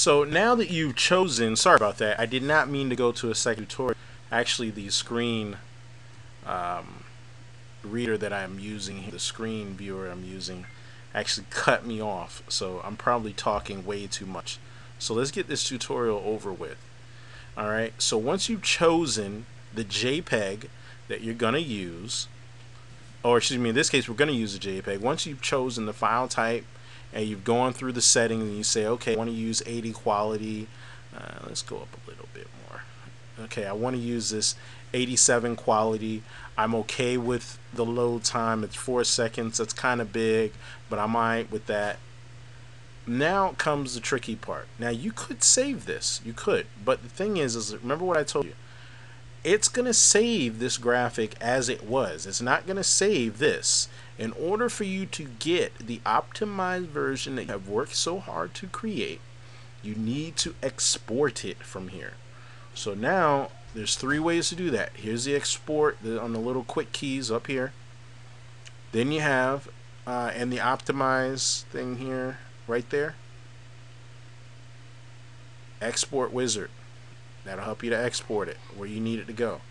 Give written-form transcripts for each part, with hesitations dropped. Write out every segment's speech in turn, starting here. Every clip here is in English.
So now that you've chosen, sorry about that, I did not mean to go to a second tutorial. Actually, the screen reader that I'm using, the screen viewer I'm using, actually cut me off. So I'm probably talking way too much. So let's get this tutorial over with. Alright, so once you've chosen the JPEG that you're going to use, or excuse me, in this case we're going to use a JPEG. Once you've chosen the file type and you've gone through the settings and you say, okay, I want to use 80 quality, let's go up a little bit more. Okay, I want to use this 87 quality. I'm okay with the load time. It's 4 seconds. That's kind of big, but I'm alright with that. Now comes the tricky part. Now you could save this, you could, but the thing is remember what I told you. It's going to save this graphic as it was. It's not going to save this. In order for you to get the optimized version that you have worked so hard to create, you need to export it from here. So now there's 3 ways to do that. Here's the export on the little quick keys up here. Then you have and the optimize thing here right there. Export wizard. That'll help you to export it where you need it to go.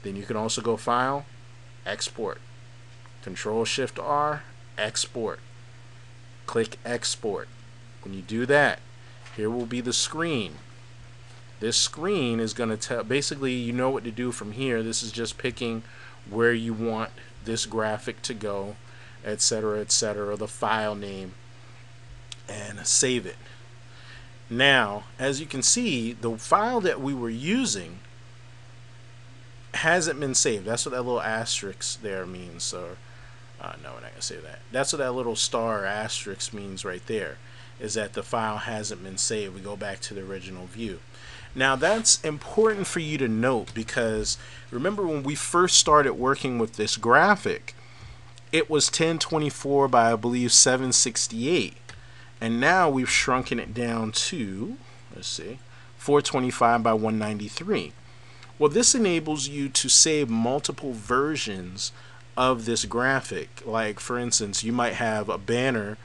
Then you can also go File, Export. Control-Shift-R, Export. Click Export. When you do that, here will be the screen. This screen is going to tell, basically you know what to do from here. This is just picking where you want this graphic to go, etc., etc., the file name, and save it. Now, as you can see, the file that we were using hasn't been saved. That's what that little asterisk there means. So, no, we're not going to say that. That's what that little star asterisk means right there, is that the file hasn't been saved. We go back to the original view. Now, that's important for you to note because remember when we first started working with this graphic, it was 1024 by, I believe, 768. And now we've shrunken it down to, let's see, 425 by 193. Well, this enables you to save multiple versions of this graphic. Like, for instance, you might have a banner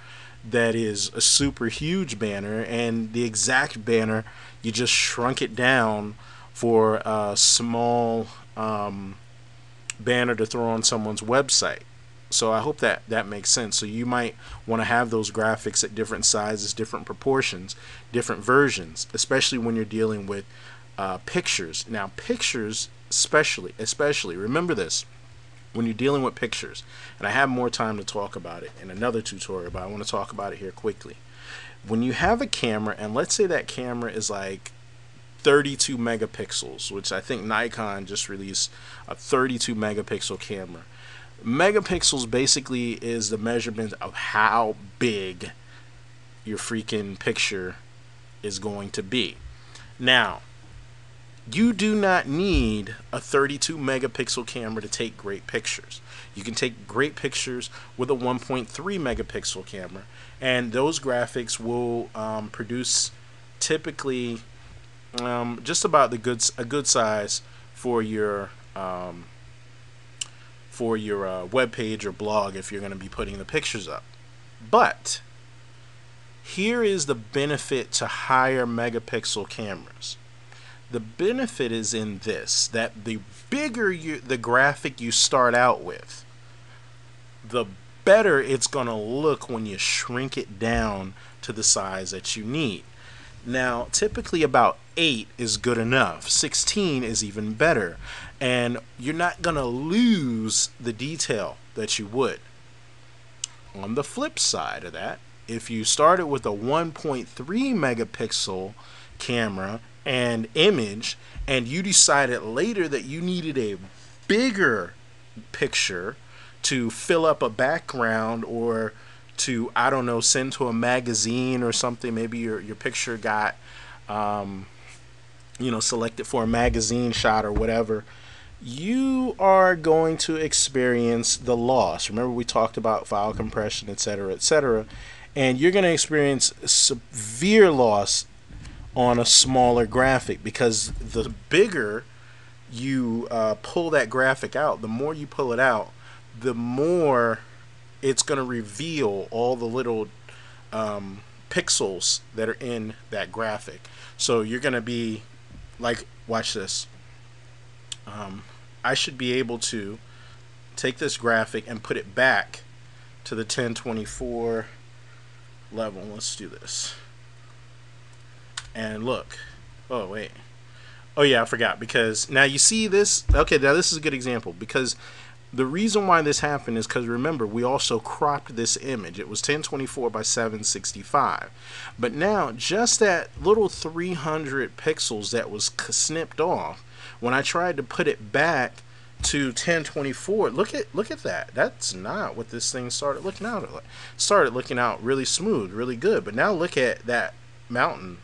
that is a super huge banner, and the exact banner, you just shrunk it down for a small banner to throw on someone's website. So I hope that that makes sense. So you might want to have those graphics at different sizes, different proportions, different versions, especially when you're dealing with pictures. Now pictures especially, remember this, when you're dealing with pictures, and I have more time to talk about it in another tutorial, but I want to talk about it here quickly. When you have a camera, and let's say that camera is like 32 megapixels, which I think Nikon just released a 32 megapixel camera. Megapixels basically is the measurement of how big your freaking picture is going to be. Now, you do not need a 32 megapixel camera to take great pictures. You can take great pictures with a 1.3 megapixel camera, and those graphics will produce typically just about a good size for your web page or blog if you're going to be putting the pictures up. But here is the benefit to higher megapixel cameras. The benefit is in this, that the bigger the graphic you start out with, the better it's going to look when you shrink it down to the size that you need. Now, typically about 8 is good enough. 16 is even better. And you're not going to lose the detail that you would. On the flip side of that, if you started with a 1.3 megapixel camera and image, and you decided later that you needed a bigger picture to fill up a background or to, I don't know, send to a magazine or something, maybe your picture got selected for a magazine shot or whatever, you are going to experience the loss. Remember, we talked about file compression, etc., etc., and you're going to experience severe loss on a smaller graphic, because the bigger you pull that graphic out, the more you pull it out, the more it's going to reveal all the little pixels that are in that graphic. So you're going to be like, watch this. I should be able to take this graphic and put it back to the 1024 level. Let's do this. And look. Oh, wait. Oh, yeah, I forgot. Because now you see this. Okay, now this is a good example. Because the reason why this happened is because, remember, we also cropped this image. It was 1024 by 765. But now, just that little 300 pixels that was snipped off, when I tried to put it back to 1024, look at that. That's not what this thing started looking out like. It started looking out really smooth, really good. But now look at that mountain.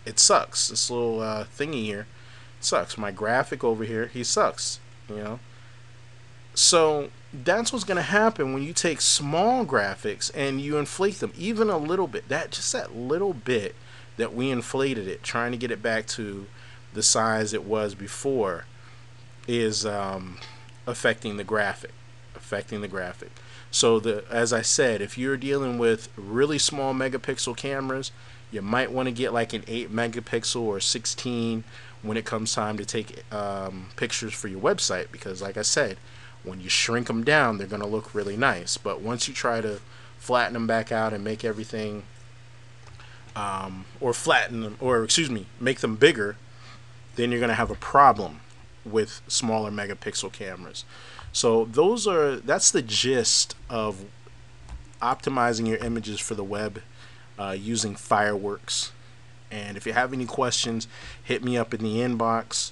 It sucks. This little thingy here sucks. My graphic over here, he sucks. You know. So that's what's going to happen when you take small graphics and you inflate them even a little bit. Just that little bit that we inflated it, trying to get it back to the size it was before, is affecting the graphic. So as I said, if you're dealing with really small megapixel cameras, you might want to get like an 8 megapixel or 16 when it comes time to take pictures for your website, because like I said, when you shrink them down, they're going to look really nice. But once you try to flatten them back out and make everything, or flatten them, or excuse me, make them bigger, then you're going to have a problem with smaller megapixel cameras. So that's the gist of optimizing your images for the web using Fireworks. And if you have any questions, hit me up in the inbox.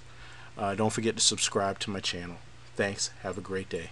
Don't forget to subscribe to my channel. Thanks. Have a great day.